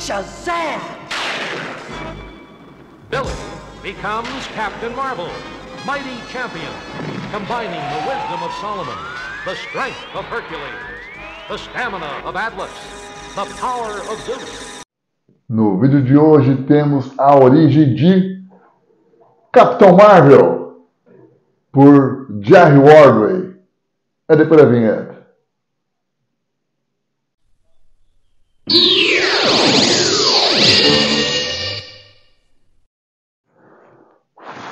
Shazam! Billy becomes Captain Marvel, mighty champion, combining the wisdom of Solomon, the strength of Hercules, the stamina of Atlas, the power of Zeus. No vídeo de hoje temos a origem de Capitão Marvel, por Jerry Ordway. É depois da vinheta.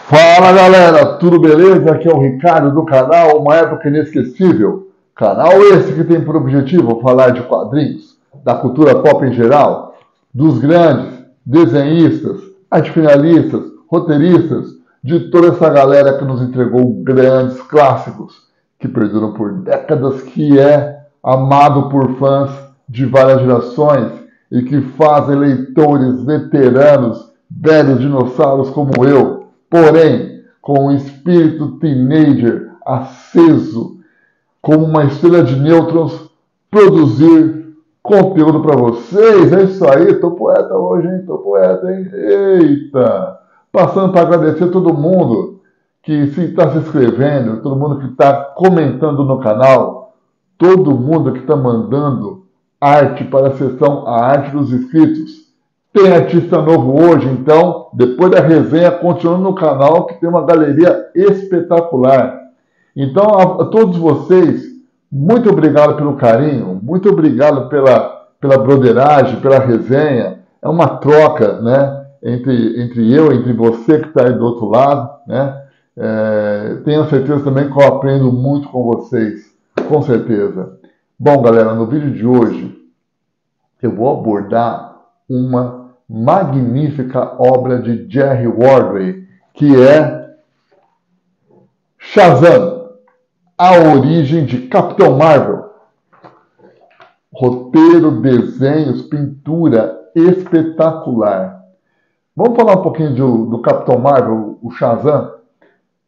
Fala galera, tudo beleza? Aqui é o Ricardo do canal Uma Época Inesquecível. Canal esse que tem por objetivo falar de quadrinhos, da cultura pop em geral, dos grandes desenhistas, artefinalistas, roteiristas, de toda essa galera que nos entregou grandes clássicos, que perduram por décadas, que é amado por fãs de várias gerações e que fazem leitores veteranos, velhos dinossauros como eu, porém com um espírito teenager aceso, como uma estrela de nêutrons, produzir conteúdo para vocês. É isso aí, tô poeta hoje, hein? Tô poeta, hein? Eita! Passando para agradecer a todo mundo que está se inscrevendo, todo mundo que está comentando no canal, todo mundo que está mandando arte para a seção A Arte dos Inscritos. Tem artista novo hoje, então, depois da resenha, continua no canal que tem uma galeria espetacular. Então, a todos vocês, muito obrigado pelo carinho, muito obrigado pela broderagem, pela resenha. É uma troca, né, entre eu, entre você que está aí do outro lado, né? Tenho certeza também que eu aprendo muito com vocês, com certeza. Bom, galera, no vídeo de hoje eu vou abordar uma magnífica obra de Jerry Ordway, que é Shazam, a origem de Capitão Marvel. Roteiro, desenhos, pintura espetacular. Vamos falar um pouquinho do Capitão Marvel, o Shazam.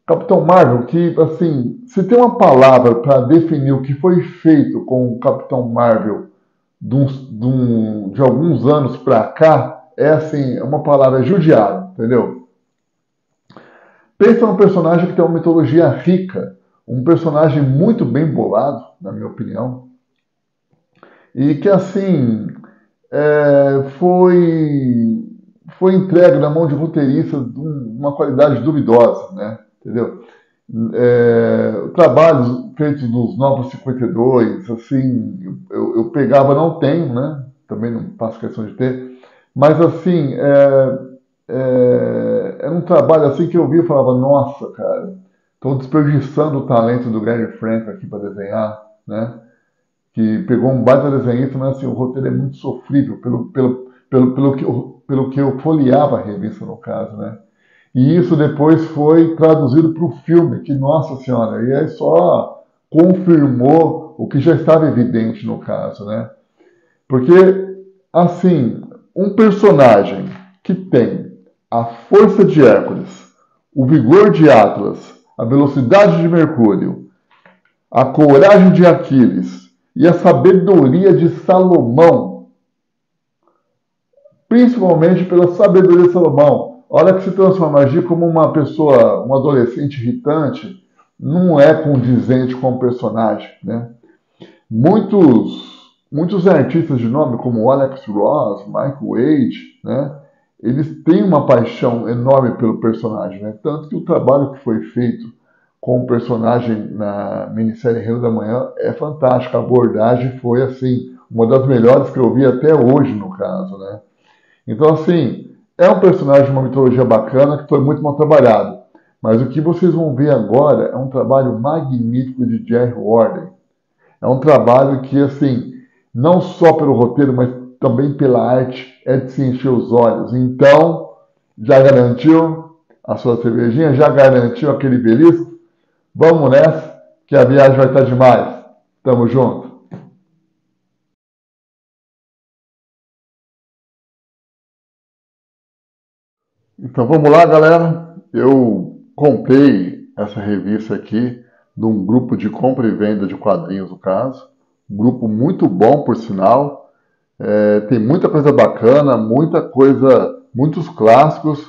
Capitão Marvel, que, assim, se tem uma palavra para definir o que foi feito com o Capitão Marvel de alguns anos para cá, é assim, uma palavra judiada, entendeu? Pensa num personagem que tem uma mitologia rica, um personagem muito bem bolado, na minha opinião, e que, assim, foi entregue na mão de roteiristas de uma qualidade duvidosa, né? Entendeu? Trabalhos feitos nos Novos 52, assim, eu pegava, não tenho, né? Também não faço questão de ter, mas assim, era um trabalho assim que eu via e falava, nossa, cara, estou desperdiçando o talento do Gary Frank aqui para desenhar, né? Que pegou um baita desenhista, mas assim, o roteiro é muito sofrível pelo que eu folheava a revista, no caso, né? E isso depois foi traduzido para o filme, que, nossa senhora, e aí só confirmou o que já estava evidente no caso, né? Porque, assim, um personagem que tem a força de Hércules, o vigor de Atlas, a velocidade de Mercúrio, a coragem de Aquiles e a sabedoria de Salomão, principalmente pela sabedoria de Salomão, a hora que se transforma agir como uma pessoa, um adolescente irritante, não é condizente com o personagem, né? Muitos artistas de nome, como Alex Ross, Mike Wade, né? Eles têm uma paixão enorme pelo personagem, né? Tanto que o trabalho que foi feito com o personagem na minissérie Reino da Manhã é fantástico. A abordagem foi, assim, uma das melhores que eu vi até hoje, no caso, né? Então, assim, é um personagem de uma mitologia bacana que foi muito mal trabalhado. Mas o que vocês vão ver agora é um trabalho magnífico de Jerry Ordway. É um trabalho que, assim, não só pelo roteiro, mas também pela arte, é de se encher os olhos. Então, já garantiu a sua cervejinha? Já garantiu aquele belisco? Vamos nessa, que a viagem vai estar demais. Tamo junto. Então vamos lá, galera. Eu comprei essa revista aqui de um grupo de compra e venda de quadrinhos, no caso. Um grupo muito bom, por sinal. Tem muita coisa bacana, muita coisa, muitos clássicos.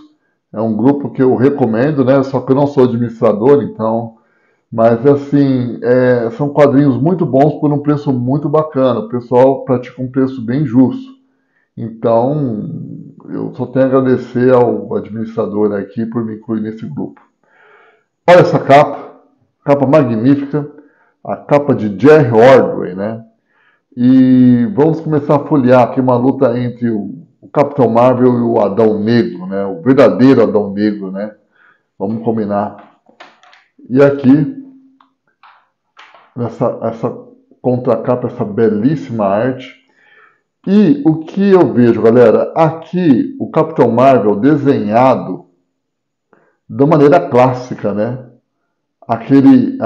É um grupo que eu recomendo, né? Só que eu não sou administrador, então. Mas assim, são quadrinhos muito bons por um preço muito bacana. O pessoal pratica um preço bem justo. Então, eu só tenho a agradecer ao administrador aqui por me incluir nesse grupo. Olha essa capa, capa magnífica, a capa de Jerry Ordway, né? E vamos começar a folhear aqui uma luta entre o Capitão Marvel e o Adão Negro, né? O verdadeiro Adão Negro, né? Vamos combinar. E aqui, essa contracapa, essa belíssima arte. E o que eu vejo, galera, aqui o Capitão Marvel desenhado da maneira clássica, né? Aquele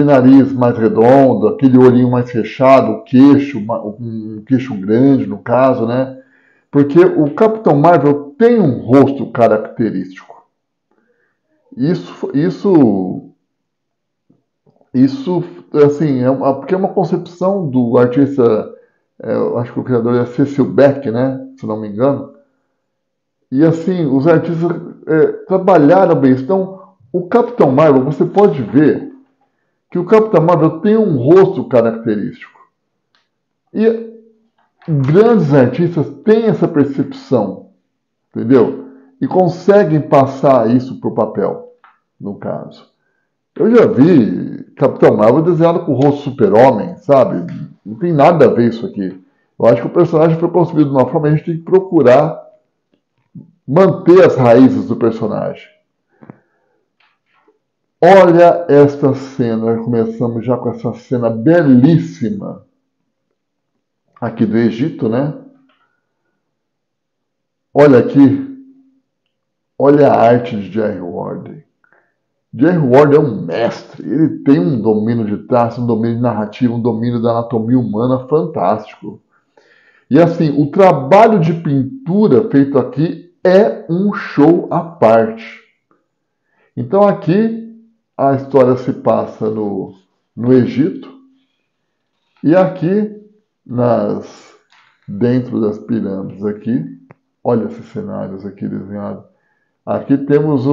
nariz mais redondo, aquele olhinho mais fechado, o queixo, um queixo grande no caso, né? Porque o Capitão Marvel tem um rosto característico. Isso assim, porque é uma concepção do artista, eu acho que o criador é Cecil Beck, né? Se não me engano. E assim, os artistas trabalharam bem isso. Então, o Capitão Marvel, você pode ver que o Capitão Marvel tem um rosto característico. E grandes artistas têm essa percepção, entendeu? E conseguem passar isso para o papel, no caso. Eu já vi Capitão Marvel desenhado com o rosto super-homem, sabe? Não tem nada a ver isso aqui. Eu acho que o personagem foi construído de uma forma, a gente tem que procurar manter as raízes do personagem. Olha esta cena, começamos já com essa cena belíssima aqui do Egito, né? Olha aqui, olha a arte de Jerry Ward. Jerry Ward é um mestre, ele tem um domínio de traço, um domínio de narrativa, um domínio da anatomia humana fantástico. E assim, o trabalho de pintura feito aqui é um show à parte. Então aqui a história se passa no Egito e aqui dentro das pirâmides aqui, olha esses cenários aqui desenhados. Aqui temos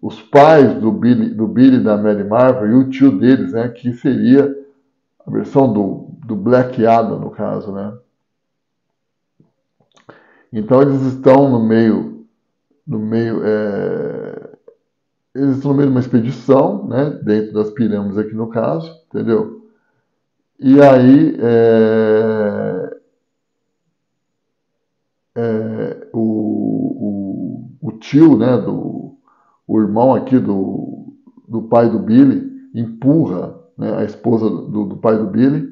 os pais do Billy e da Mary Marvel e o tio deles, né, que seria a versão do Black Adam, no caso, né. Então eles estão eles estão no meio de uma expedição, né, dentro das pirâmides aqui no caso, entendeu? E aí o tio, né, o irmão aqui do pai do Billy empurra, né, a esposa do pai do Billy,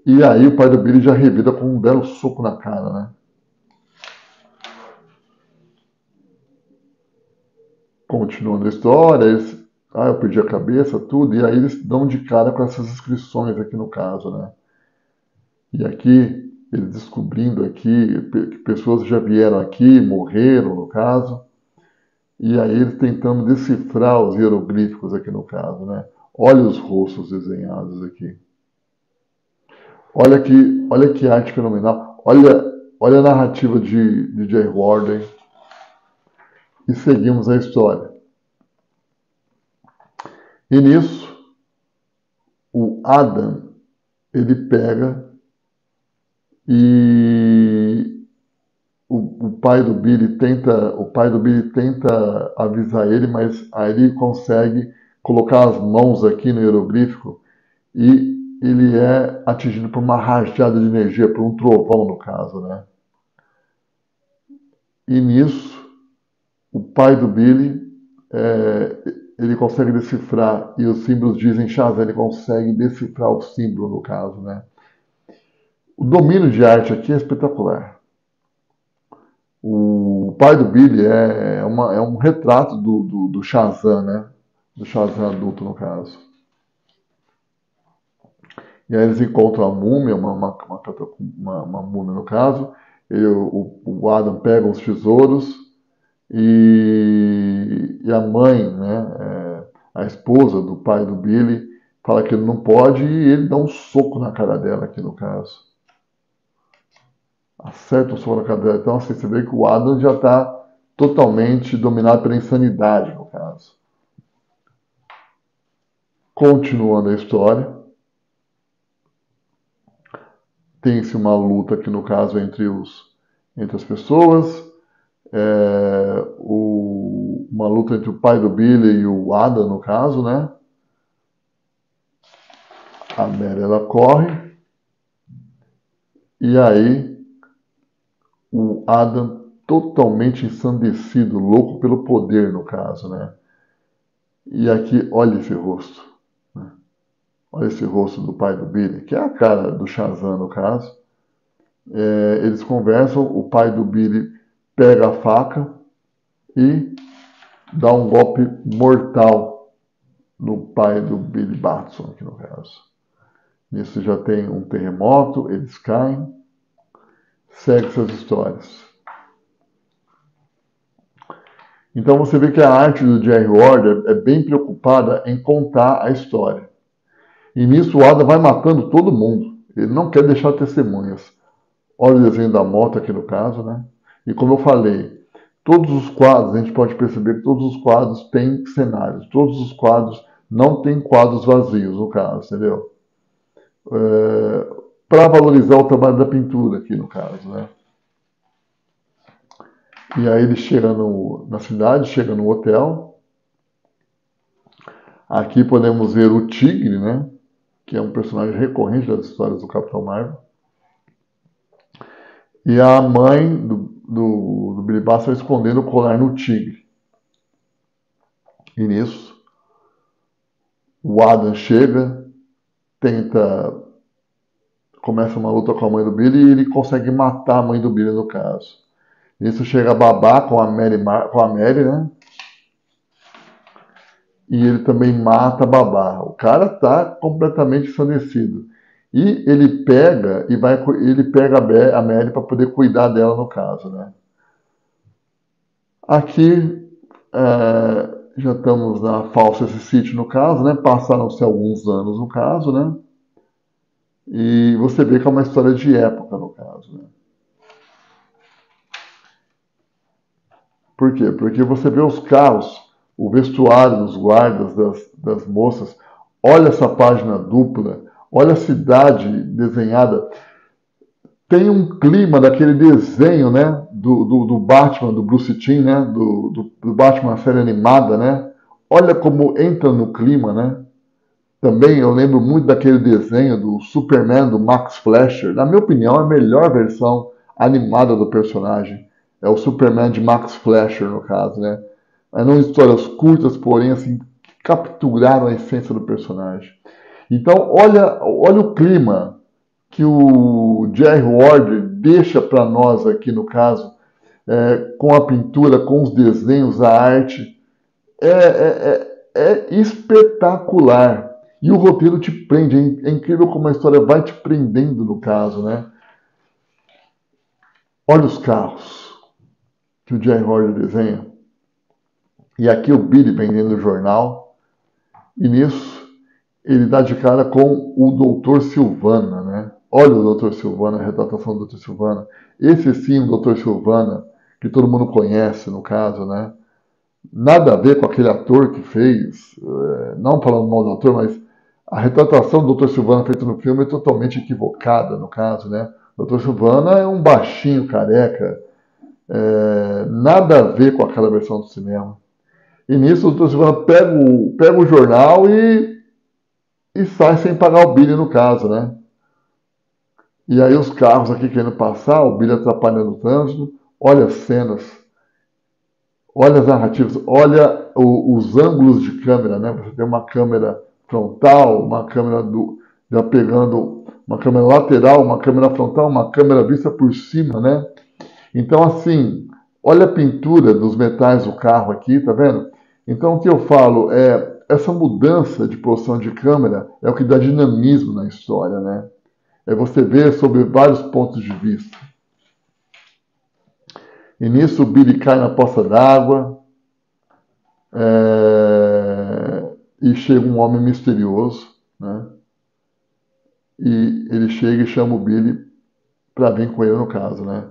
e aí o pai do Billy já revida com um belo soco na cara, né? Continuando a história, eu perdi a cabeça, tudo, e aí eles dão de cara com essas inscrições aqui no caso, né? E aqui, eles descobrindo aqui que pessoas já vieram aqui, morreram no caso, e aí eles tentando decifrar os hieroglíficos aqui no caso, né? Olha os rostos desenhados aqui. Olha que arte fenomenal. Olha a narrativa de Jay Warden. E seguimos a história. E nisso, o Adam, ele pega e o pai do Billy tenta avisar ele, mas aí ele consegue colocar as mãos aqui no hieroglífico e ele é atingido por uma rajada de energia, por um trovão no caso, né? E nisso, o pai do Billy, ele consegue decifrar, e os símbolos dizem Shazam, ele consegue decifrar o símbolo no caso, né? O domínio de arte aqui é espetacular. O pai do Billy é um retrato do Shazam, né? Do Shazam adulto, no caso. E aí eles encontram a múmia, uma múmia no caso. O Adam pega os tesouros e a mãe, né, a esposa do pai do Billy, fala que ele não pode e ele dá um soco na cara dela aqui no caso. acerta o soco na cadeira. Então, assim, você vê que o Adam já está totalmente dominado pela insanidade, no caso. Continuando a história, tem-se uma luta aqui, no caso, entre as pessoas. Uma luta entre o pai do Billy e o Adam, no caso, né? A Mary, ela corre. E aí, o Adam totalmente ensandecido, louco pelo poder, no caso, né? E aqui, olha esse rosto. Né? Olha esse rosto do pai do Billy, que é a cara do Shazam, no caso. Eles conversam, o pai do Billy pega a faca e dá um golpe mortal no pai do Billy Batson, aqui no caso. Nisso já tem um terremoto, eles caem, segue essas histórias. Então você vê que a arte do Jerry Ward é bem preocupada em contar a história. E nisso o Adam vai matando todo mundo. Ele não quer deixar testemunhas. Olha o desenho da moto aqui no caso, né? E como eu falei, todos os quadros, a gente pode perceber que todos os quadros têm cenários. Todos os quadros não têm quadros vazios, no caso, entendeu? Para valorizar o trabalho da pintura aqui, no caso, né? E aí ele chega na cidade, chega no hotel. Aqui podemos ver o Tigre, né? Que é um personagem recorrente das histórias do Capitão Marvel. E a mãe do Billy Batson escondendo o colar no Tigre. E nisso, o Adam chega, começa uma luta com a mãe do Billy e ele consegue matar a mãe do Billy, no caso. Nisso chega a babá com a Mary, né? E ele também mata a babá. O cara tá completamente ensandecido. E ele pega a Mary para poder cuidar dela, no caso, né? Aqui já estamos na Falsa City, no caso, né? Passaram-se alguns anos, no caso, né? E você vê que é uma história de época, no caso, né? Por quê? Porque você vê os carros, o vestuário dos guardas, das moças. Olha essa página dupla, olha a cidade desenhada. Tem um clima daquele desenho, né? Do Batman, do Bruce Timm, né? Do Batman série animada, né? Olha como entra no clima, né? Também eu lembro muito daquele desenho do Superman, do Max Fleischer. Na minha opinião, é a melhor versão animada do personagem. É o Superman de Max Fleischer, no caso, né? Eram histórias curtas, porém, assim, que capturaram a essência do personagem. Então, olha o clima que o Jerry Ward deixa para nós aqui, no caso, com a pintura, com os desenhos, a arte. É espetacular. E o roteiro te prende. É incrível como a história vai te prendendo, no caso, né? Olha os carros que o Jerry Ward desenha. E aqui o Billy vendendo o jornal. E nisso, ele dá de cara com o Dr. Silvana, né? Olha o Dr. Silvana, a retratação do Dr. Silvana. Esse sim, o Dr. Silvana, que todo mundo conhece, no caso, né? Nada a ver com aquele ator que fez, não falando mal do ator, mas a retratação do Dr. Silvana feita no filme é totalmente equivocada, no caso, né? O Dr. Silvana é um baixinho careca, nada a ver com aquela versão do cinema. E nisso o Dr. Silvana pega o jornal e sai sem pagar o Billy, no caso, né? E aí os carros aqui querendo passar, o Billy atrapalhando o trânsito. Olha as cenas, olha as narrativas, olha os ângulos de câmera, né? Você tem uma câmera frontal, uma câmera já pegando uma câmera lateral, uma câmera frontal, uma câmera vista por cima, né? Então, assim, olha a pintura dos metais do carro aqui, tá vendo? Então, o que eu falo é essa mudança de posição de câmera é o que dá dinamismo na história, né? É você ver sobre vários pontos de vista. E nisso o Billy cai na poça d'água e chega um homem misterioso, né? E ele chega e chama o Billy para vir com ele no caso, né?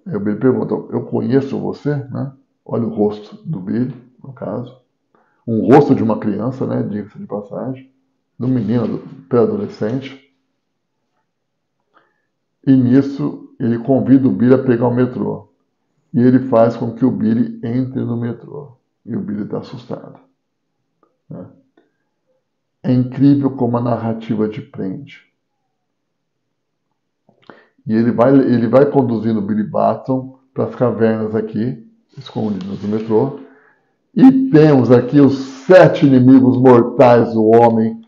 Aí o Billy pergunta, eu conheço você, né? Olha o rosto do Billy, no caso. Um rosto de uma criança, né? Diga-se de passagem. De um menino pré-adolescente. E nisso, ele convida o Billy a pegar o metrô. E ele faz com que o Billy entre no metrô. E o Billy está assustado. Né? É incrível como a narrativa te prende. E ele vai conduzindo o Billy Batson para as cavernas aqui, escondidas no metrô. E temos aqui os 7 inimigos mortais do homem.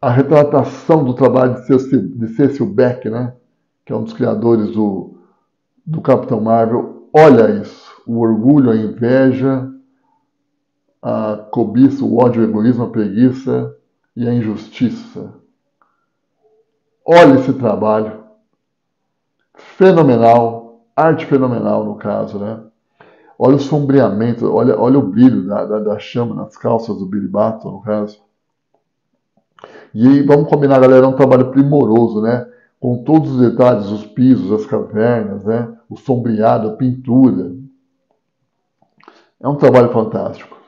A retratação do trabalho de Cecil Beck, né? Que é um dos criadores do Capitão Marvel. Olha isso. O orgulho, a inveja, a cobiça, o ódio, o egoísmo, a preguiça e a injustiça. Olha esse trabalho. Fenomenal. Arte fenomenal, no caso, né? Olha o sombreamento, olha o brilho da chama nas calças do Billy Batson, no caso. E aí, vamos combinar, galera, é um trabalho primoroso, né? Com todos os detalhes, os pisos, as cavernas, né? O sombreado, a pintura. É um trabalho fantástico.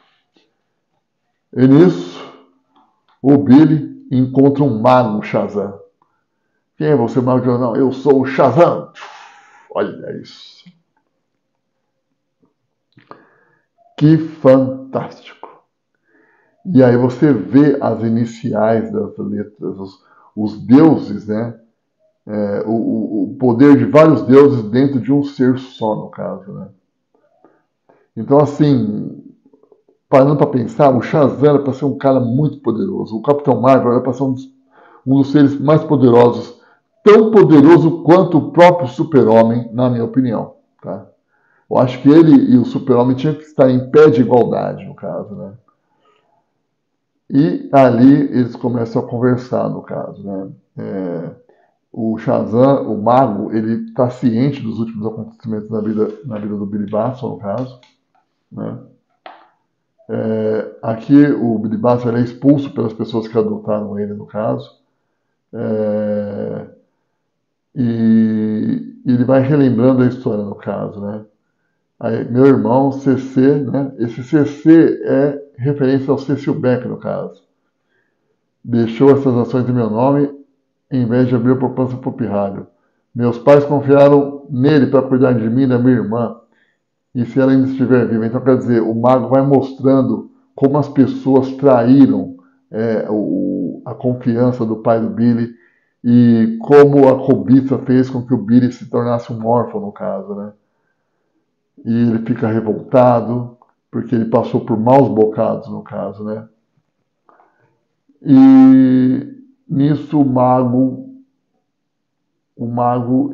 E nisso, o Billy encontra um mago Shazam. Quem é você, mago? Não, eu sou o Shazam. Olha isso. Que fantástico. E aí você vê as iniciais das letras, os deuses, né? O poder de vários deuses dentro de um ser só, no caso, né? Então, assim, parando para pensar, o Shazam era para ser um cara muito poderoso. O Capitão Marvel era para ser um dos seres mais poderosos, tão poderoso quanto o próprio Super-Homem, na minha opinião, tá? Eu acho que ele e o Super-Homem tinham que estar em pé de igualdade, no caso, né? E ali eles começam a conversar, no caso, né? O Shazam, o mago, ele está ciente dos últimos acontecimentos na vida do Billy Batson, no caso, né? Aqui o Billy Batson é expulso pelas pessoas que adotaram ele, no caso. E ele vai relembrando a história, no caso, né? Aí, meu irmão, CC, né? Esse CC é referência ao Cecil Beck, no caso. Deixou essas ações em meu nome em vez de abrir a poupança para o pirralho. Meus pais confiaram nele para cuidar de mim e da minha irmã. E se ela ainda estiver viva. Então, quer dizer, o mago vai mostrando como as pessoas traíram a confiança do pai do Billy e como a cobiça fez com que o Billy se tornasse um órfão, no caso, né? E ele fica revoltado, porque ele passou por maus bocados, no caso, né? E nisso o mago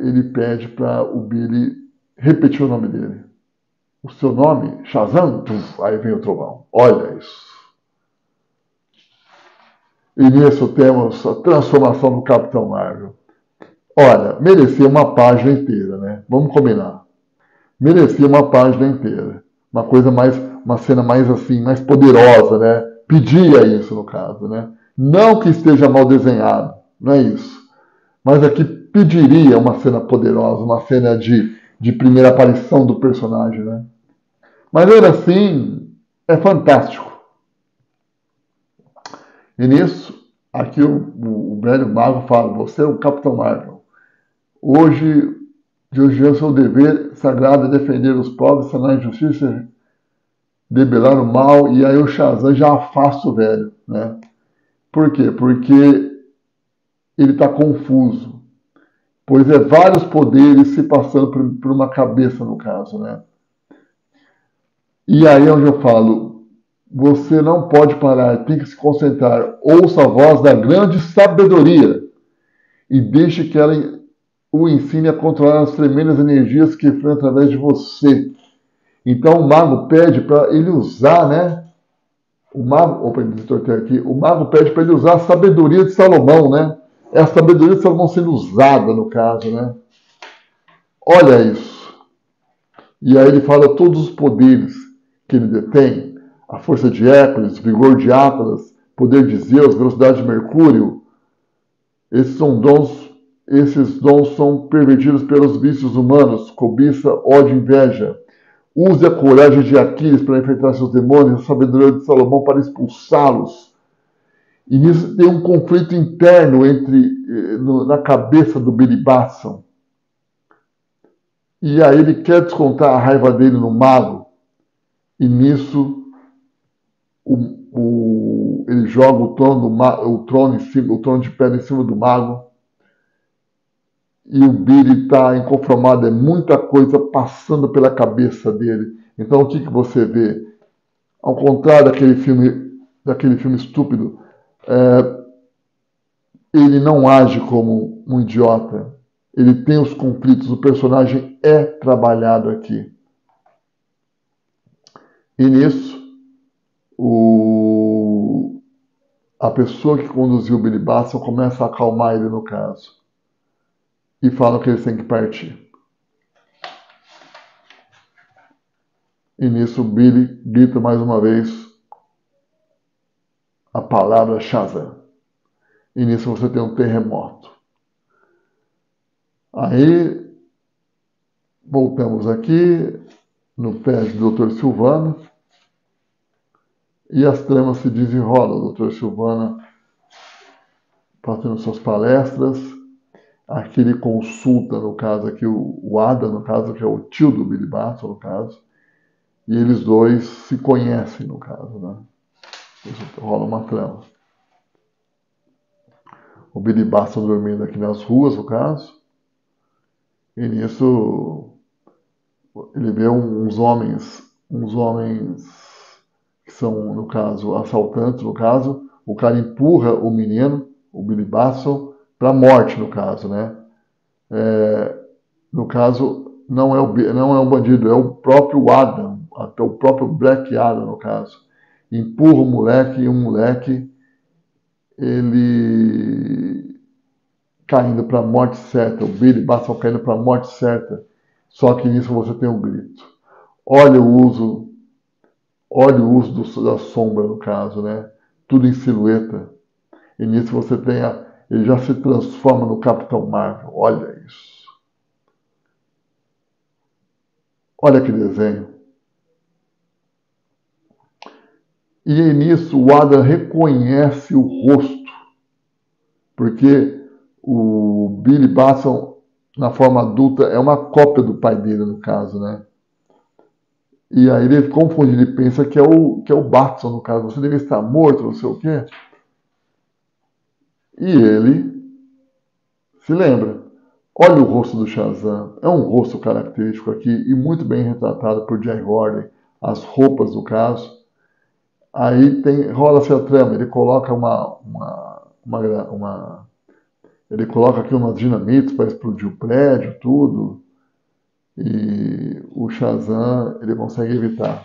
ele pede para o Billy repetir o nome dele. O seu nome? Shazam? Aí vem o trovão. Olha isso. E nisso temos a transformação do Capitão Marvel. Olha, merecia uma página inteira, né? Vamos combinar. Merecia uma página inteira. Uma cena mais assim, mais poderosa, né? Pedia isso, no caso, né? Não que esteja mal desenhado, não é isso. Mas aqui pediria uma cena poderosa, uma cena de primeira aparição do personagem, né? Mas ainda assim, é fantástico. E nisso, aqui o velho mago fala, você é o Capitão Marvel. Hoje é o seu dever sagrado defender os pobres, sanar a injustiça, debelar o mal, e aí o Shazam já afasta o velho, né? Por quê? Porque ele está confuso, pois é vários poderes se passando por uma cabeça, no caso, né? E aí é onde eu falo, você não pode parar, tem que se concentrar, ouça a voz da grande sabedoria e deixe que ela o ensine a controlar as tremendas energias que fluem através de você. Então o mago pede para ele usar, né? O mago pede para ele usar a sabedoria de Salomão, né? É a sabedoria de Salomão sendo usada, no caso, né? Olha isso. E aí ele fala todos os poderes que ele detém. A força de Hércules, vigor de Atlas, poder de Zeus, velocidade de Mercúrio, Esses dons são pervertidos pelos vícios humanos, cobiça, ódio, inveja. Use a coragem de Aquiles para enfrentar seus demônios, a sabedoria de Salomão para expulsá-los. E nisso tem um conflito interno na cabeça do Billy Batson. E aí ele quer descontar a raiva dele no mago. E nisso ele joga o trono de pedra em cima do mago. E o Billy está inconformado, é muita coisa passando pela cabeça dele. Então o que você vê? Ao contrário daquele filme estúpido, ele não age como um idiota. Ele tem os conflitos, o personagem é trabalhado aqui. E nisso, a pessoa que conduziu o Billy Batson começa a acalmar ele no caso. E fala que eles têm que partir. E nisso o Billy grita mais uma vez a palavra Shazam. E nisso você tem um terremoto. Aí, voltamos aqui no prédio do Dr. Silvana e as tramas se desenrolam. O Dr. Silvana fazendo suas palestras. Aqui ele consulta, no caso, aqui o Adam, no caso, que é o tio do Billy Batson, no caso. E eles dois se conhecem, no caso, né? Rola uma trama. O Billy Batson dormindo aqui nas ruas, no caso. E nisso ele vê uns homens que são, no caso, assaltantes, no caso. O cara empurra o menino, o Billy Batson, para a morte, no caso, né? No caso, não é o bandido, é o próprio Adam, até o próprio Black Adam, no caso. Empurra o moleque e o moleque, ele caindo para a morte certa, o Billy Batson caindo para a morte certa. Só que nisso você tem um grito. Olha o uso da sombra, no caso, né? Tudo em silhueta. E nisso você tem ele já se transforma no Capitão Marvel. Olha isso. Olha que desenho. E aí, nisso o Adam reconhece o rosto. Porque o Billy Batson, na forma adulta, é uma cópia do pai dele, no caso, né? E aí ele confunde, ele pensa que é o Batson, no caso. Você deve estar morto, não sei o quê. E ele se lembra. Olha o rosto do Shazam. É um rosto característico aqui e muito bem retratado por Jay Gordon. As roupas do caso. Aí rola-se a trama. Ele coloca ele coloca aqui umas dinamites para explodir o prédio, tudo. E o Shazam, ele consegue evitar.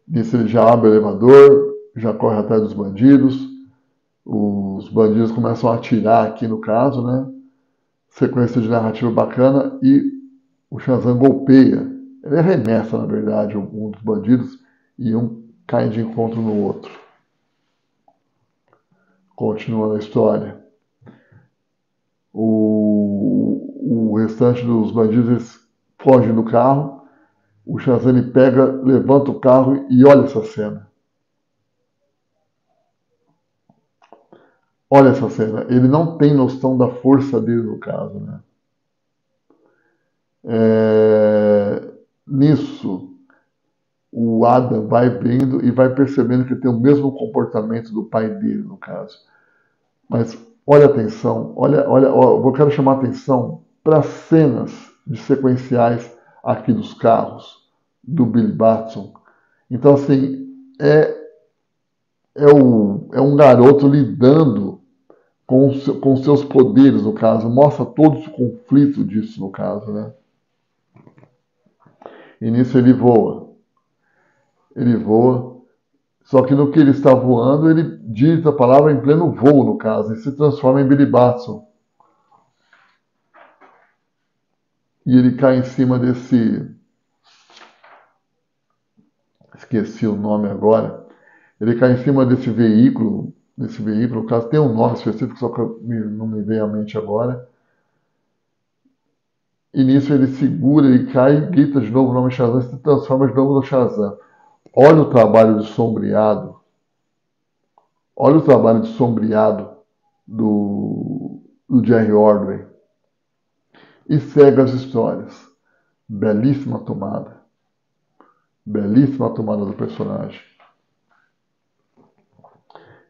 Nisso ele já abre o elevador, já corre atrás dos bandidos. Os bandidos começam a atirar aqui no caso, né? Sequência de narrativa bacana e o Shazam golpeia. Ele arremessa, na verdade, um dos bandidos e um cai de encontro no outro. Continuando a história. O restante dos bandidos fogem do carro. O Shazam ele pega, levanta o carro e olha essa cena. Olha essa cena. Ele não tem noção da força dele no caso, né? Nisso, o Adam vai vendo e vai percebendo que tem o mesmo comportamento do pai dele, no caso. Mas olha a atenção, eu quero chamar a atenção para as cenas de sequenciais aqui dos carros do Billy Batson. Então, assim, é um garoto lidando com seus poderes, no caso. Mostra todo o conflito disso, no caso, né? E nisso ele voa. Ele voa. Só que no que ele está voando, ele diz a palavra em pleno voo, no caso. E se transforma em Billy Batson. E ele cai em cima desse... Esqueci o nome agora. Ele cai em cima desse veículo desse veículo. No caso, tem um nome específico, só que não me vem à mente agora. E nisso ele segura, ele cai e grita de novo o nome Shazam, se transforma de novo no Shazam. Olha o trabalho de sombreado. Olha o trabalho de sombreado do Jerry Ordway. E segue as histórias. Belíssima tomada. Belíssima tomada do personagem.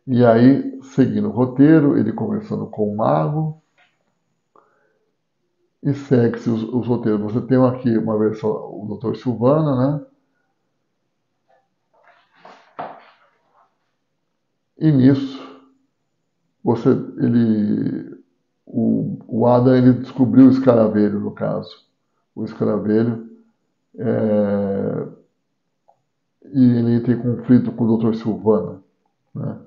E aí, seguindo o roteiro, ele conversando com o mago. E segue-se os roteiros. Você tem aqui uma versão, o Dr. Silvana, né? E nisso, o Adam ele descobriu o escaravelho, no caso. O escaravelho. E ele entra em conflito com o Dr. Silvana. Né?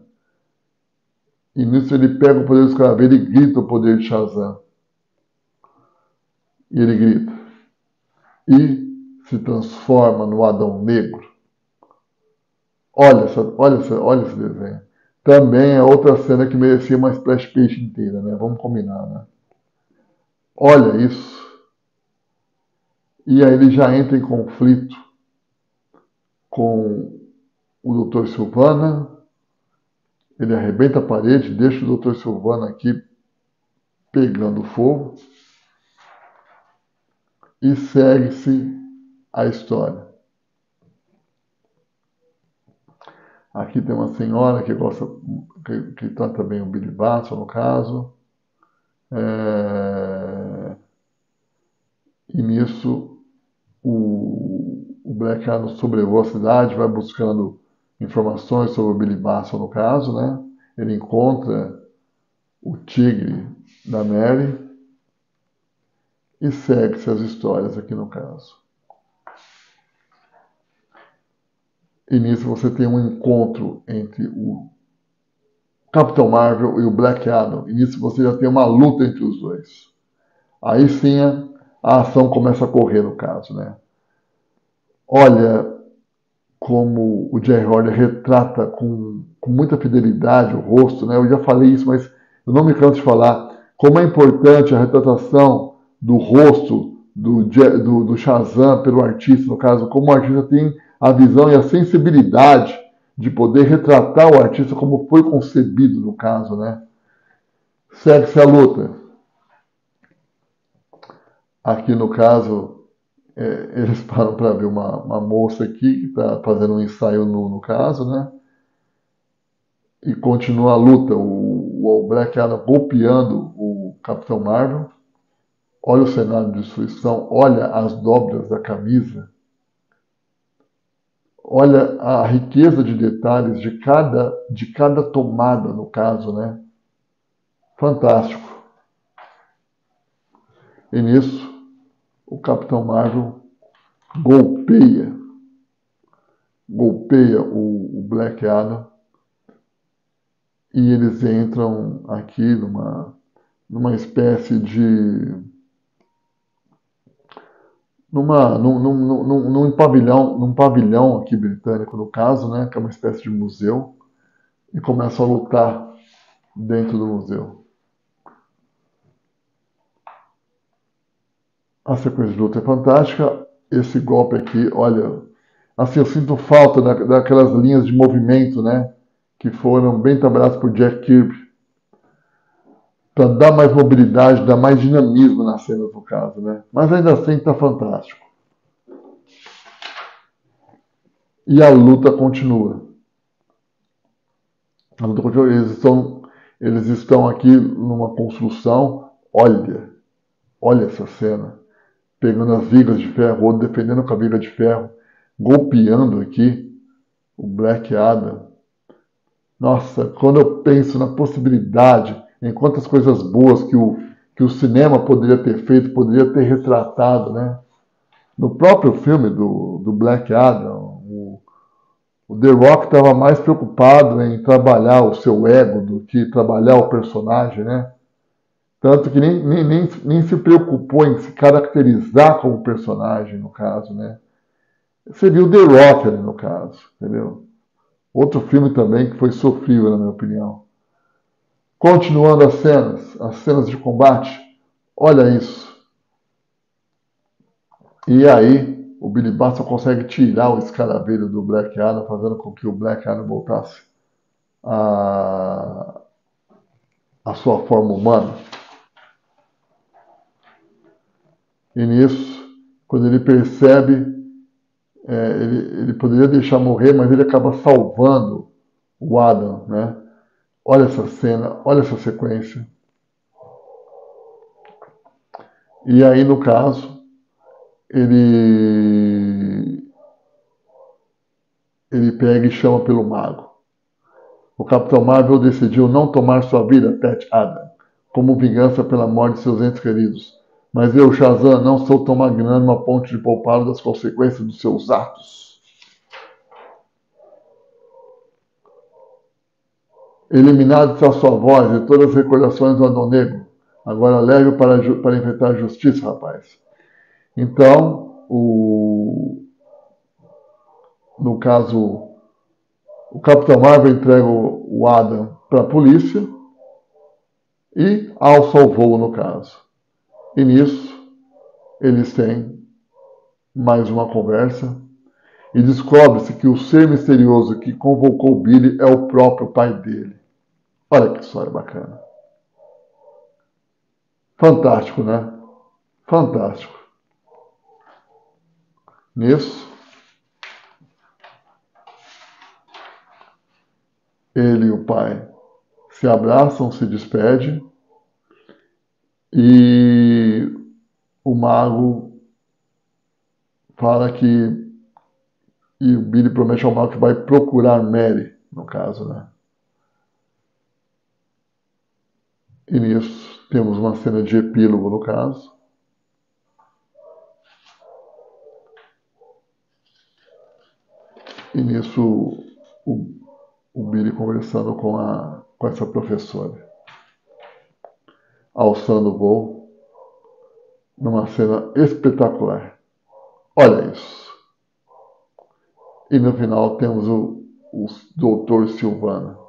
E nisso ele pega o poder do escaravelho e grita o poder de Shazam. E ele grita. E se transforma no Adão Negro. Olha esse desenho. Também é outra cena que merecia uma splash page inteira, né? Vamos combinar, né? Olha isso. E aí ele já entra em conflito com o Dr. Silvana. Ele arrebenta a parede, deixa o Dr. Silvana aqui pegando fogo. E segue-se a história. Aqui tem uma senhora que gosta, que trata bem o Billy Batson, no caso. E nisso o Black Adam sobrevoa a cidade, vai buscando informações sobre o Billy Batson, no caso, né? Ele encontra o tigre da Mary e segue-se as histórias aqui no caso. E nisso você tem um encontro entre o Capitão Marvel e o Black Adam. E nisso você já tem uma luta entre os dois. Aí sim a ação começa a correr, no caso, né? Olha como o Jerry Ordway retrata com muita fidelidade o rosto, né? Eu já falei isso, mas eu não me canso de falar como é importante a retratação do rosto do Shazam pelo artista, no caso, como o artista tem a visão e a sensibilidade de poder retratar o artista como foi concebido, no caso, né? Segue-se a luta. Aqui, no caso, eles param para ver uma moça aqui que está fazendo um ensaio no caso, né? E continua a luta. O Black Adam golpeando o Capitão Marvel. Olha o cenário de destruição. Olha as dobras da camisa. Olha a riqueza de detalhes de cada tomada, no caso, né? Fantástico. E nisso, o Capitão Marvel golpeia o Black Adam e eles entram aqui numa espécie de num pavilhão aqui britânico, no caso, né, que é uma espécie de museu, e começam a lutar dentro do museu. A sequência de luta é fantástica. Esse golpe aqui, olha, assim, eu sinto falta daquelas linhas de movimento, né, que foram bem trabalhadas por Jack Kirby, para dar mais mobilidade, dar mais dinamismo nas cenas, no caso, né? Mas ainda assim está fantástico. E a luta continua. Eles estão aqui numa construção. Olha essa cena. Pegando as vigas de ferro, ou defendendo com a viga de ferro, golpeando aqui o Black Adam. Nossa, quando eu penso na possibilidade, em quantas coisas boas que o cinema poderia ter feito, poderia ter retratado, né? No próprio filme do Black Adam, o The Rock estava mais preocupado em trabalhar o seu ego do que trabalhar o personagem, né? Tanto que nem se preocupou em se caracterizar como personagem, no caso, né? Seria o The Rock ali, no caso, entendeu? Outro filme também que foi sofrível, na minha opinião. Continuando as cenas de combate, olha isso. E aí, o Billy Batson consegue tirar o escaravelho do Black Adam, fazendo com que o Black Adam voltasse a sua forma humana. E nisso, quando ele percebe, ele poderia deixar morrer, mas ele acaba salvando o Adam, né? Olha essa cena, olha essa sequência. E aí, no caso, ele pega e chama pelo mago. O Capitão Marvel decidiu não tomar sua vida, Pat Adam, como vingança pela morte de seus entes queridos. Mas eu, Shazam, não sou tão magnânimo a ponto de poupá-lo das consequências dos seus atos. Eliminado está sua voz e todas as recordações do Adão Negro. Agora leve para enfrentar a justiça, rapaz. Então, no caso, o Capitão Marvel entrega o Adam para a polícia e alça o voo, no caso. E nisso, eles têm mais uma conversa e descobre-se que o ser misterioso que convocou o Billy é o próprio pai dele. Olha que história bacana. Fantástico, né? Fantástico. Nisso, ele e o pai se abraçam, se despedem e o mago fala que e o Billy promete ao mago que vai procurar Mary, no caso, né? E nisso temos uma cena de epílogo, no caso. E nisso o Billy conversando com essa professora, alçando o voo, numa cena espetacular. Olha isso. E no final temos o Dr. Silvana.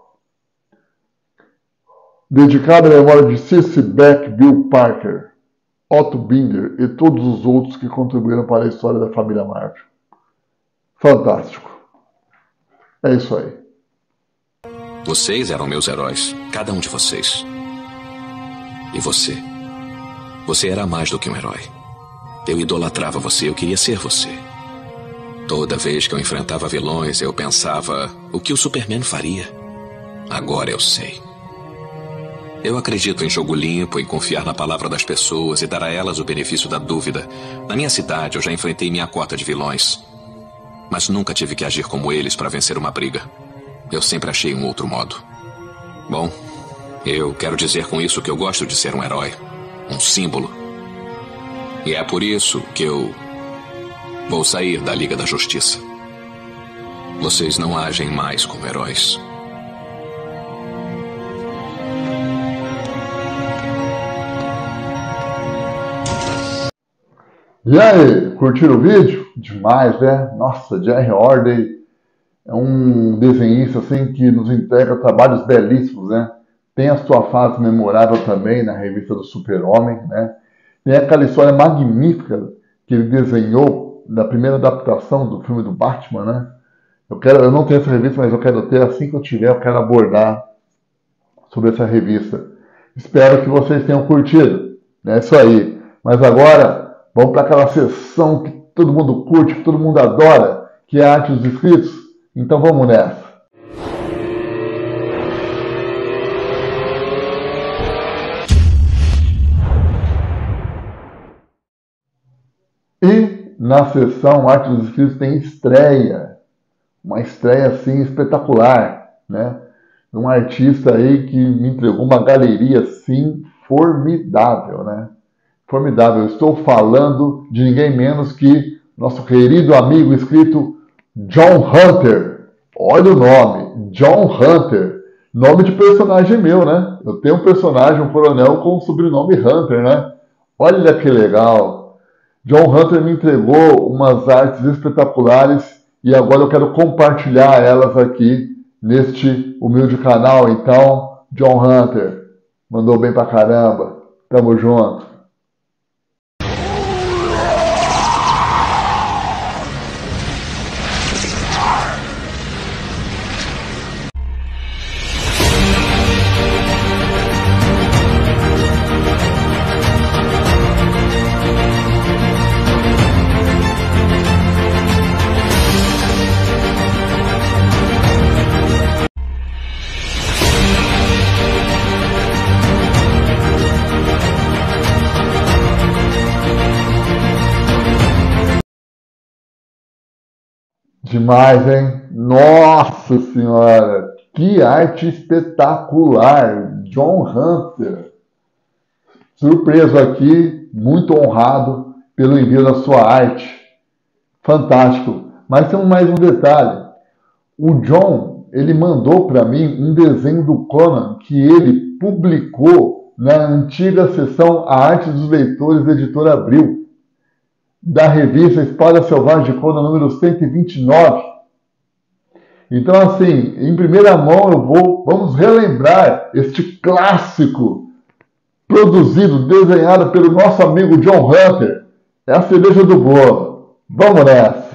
Dedicado à memória de Cissy Beck, Bill Parker, Otto Binder e todos os outros que contribuíram para a história da família Marvel. Fantástico. É isso aí. Vocês eram meus heróis, cada um de vocês. E você? Você era mais do que um herói. Eu idolatrava você, eu queria ser você. Toda vez que eu enfrentava vilões, eu pensava, o que o Superman faria? Agora eu sei. Eu acredito em jogo limpo, em confiar na palavra das pessoas e dar a elas o benefício da dúvida. Na minha cidade, eu já enfrentei minha cota de vilões. Mas nunca tive que agir como eles para vencer uma briga. Eu sempre achei um outro modo. Bom, eu quero dizer com isso que eu gosto de ser um herói. Um símbolo. E é por isso que eu vou sair da Liga da Justiça. Vocês não agem mais como heróis. E aí, curtiram o vídeo? Demais, né? Nossa, Jerry Ordey é um desenhista assim, que nos entrega trabalhos belíssimos, né? Tem a sua fase memorável também na revista do Super-Homem, né? Tem aquela história magnífica que ele desenhou da primeira adaptação do filme do Batman, né? Eu não tenho essa revista, mas eu quero ter. Assim que eu tiver, eu quero abordar sobre essa revista. Espero que vocês tenham curtido. É isso aí. Mas agora, vamos para aquela sessão que todo mundo curte, que todo mundo adora, que é a arte dos escritos. Então vamos nessa. E na sessão Arte dos Escritos tem estreia. Uma estreia assim espetacular, né? Um artista aí que me entregou uma galeria assim formidável, né? Formidável. Eu estou falando de ninguém menos que nosso querido amigo escrito John Hunter. Olha o nome, John Hunter. Nome de personagem meu, né? Eu tenho um personagem, um coronel com o sobrenome Hunter, né? Olha que legal. John Hunter me entregou umas artes espetaculares e agora eu quero compartilhar elas aqui neste humilde canal. Então, John Hunter, Mandou bem pra caramba. Tamo junto. Demais, hein? Nossa Senhora! Que arte espetacular! John Hunter. Surpreso aqui, muito honrado pelo envio da sua arte. Fantástico. Mas tem mais um detalhe. O John, ele mandou para mim um desenho do Conan que ele publicou na antiga seção A Arte dos Leitores da Editora Abril, da revista Espada Selvagem de Conan número 129. Então, assim, em primeira mão vamos relembrar este clássico produzido, desenhado pelo nosso amigo John Hunter. É a cereja do bolo. Vamos nessa!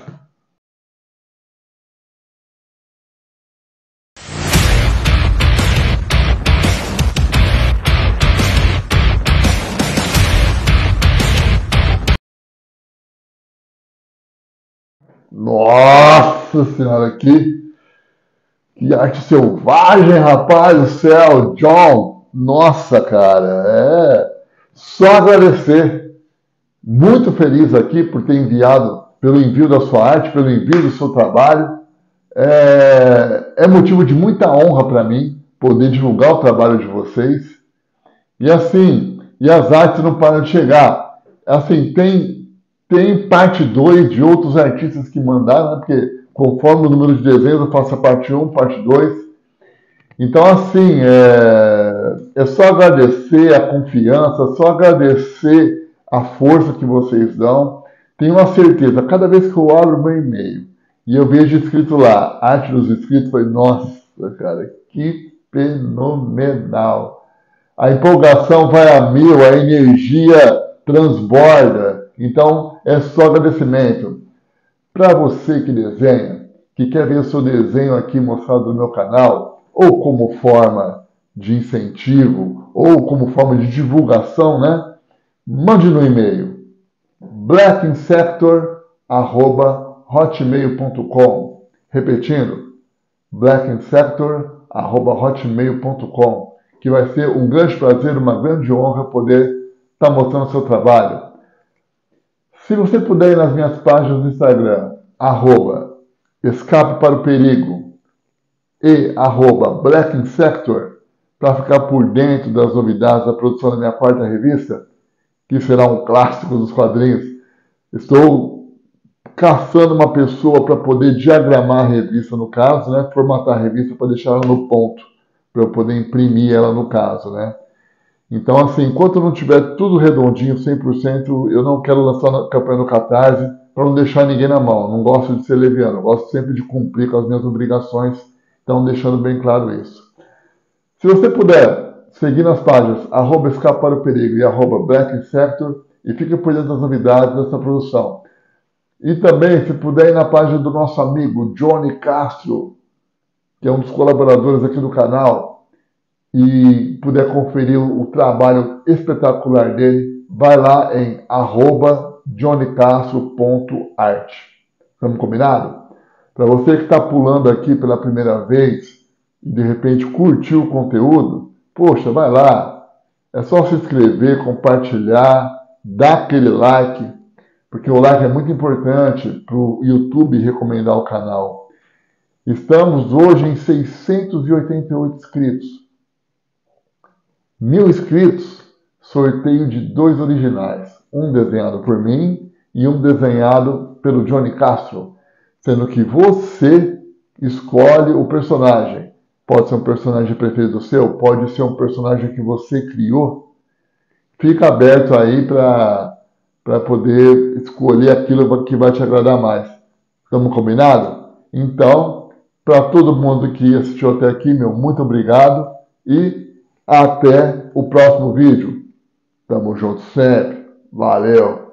Nossa Senhora, que arte selvagem, rapaz do céu, John. Nossa, cara, é só agradecer. Muito feliz aqui por ter enviado, pelo envio da sua arte, pelo envio do seu trabalho. É motivo de muita honra para mim poder divulgar o trabalho de vocês. E assim, e as artes não param de chegar. Assim, tem parte 2 de outros artistas que mandaram, né? Porque conforme o número de desenhos eu faço a parte 1, parte 2. Então, assim, é só agradecer a confiança, só agradecer a força que vocês dão. Tenho uma certeza, cada vez que eu abro meu e-mail e eu vejo escrito lá, arte dos inscritos, eu falei, nossa, cara, que fenomenal. A empolgação vai a mil, a energia transborda. Então, é só agradecimento. Para você que desenha, que quer ver o seu desenho aqui mostrado no meu canal, ou como forma de incentivo, ou como forma de divulgação, né? Mande no e-mail blackinsector@hotmail.com. Repetindo, blackinsector@hotmail.com, que vai ser um grande prazer, uma grande honra poder estar mostrando o seu trabalho. Se você puder ir nas minhas páginas do Instagram, @escape para o perigo e @blackinsector, para ficar por dentro das novidades da produção da minha quarta revista, que será um clássico dos quadrinhos. Estou caçando uma pessoa para poder diagramar a revista, no caso, né? Formatar a revista para deixar ela no ponto, para eu poder imprimir ela, no caso, né? Então, assim, enquanto não tiver tudo redondinho, 100%, eu não quero lançar a campanha no Catarse para não deixar ninguém na mão. Não gosto de ser leviano, gosto sempre de cumprir com as minhas obrigações. Então, deixando bem claro isso. Se você puder seguir nas páginas @escape para o perigo e @blackinsector, e fique por dentro das novidades dessa produção. E também, se puder ir na página do nosso amigo Johnny Castro, que é um dos colaboradores aqui do canal, e puder conferir o trabalho espetacular dele, vai lá em @johnycastro.art. Estamos combinados? Para você que está pulando aqui pela primeira vez e de repente curtiu o conteúdo, poxa, vai lá. É só se inscrever, compartilhar, dar aquele like, porque o like é muito importante para o YouTube recomendar o canal. Estamos hoje em 688 inscritos. 1000 inscritos, sorteio de 2 originais. Um desenhado por mim e um desenhado pelo Johnny Castro. Sendo que você escolhe o personagem. Pode ser um personagem preferido seu, pode ser um personagem que você criou. Fica aberto aí para poder escolher aquilo que vai te agradar mais. Estamos combinados? Então, para todo mundo que assistiu até aqui, meu muito obrigado e Até o próximo vídeo. Tamo junto sempre. Valeu!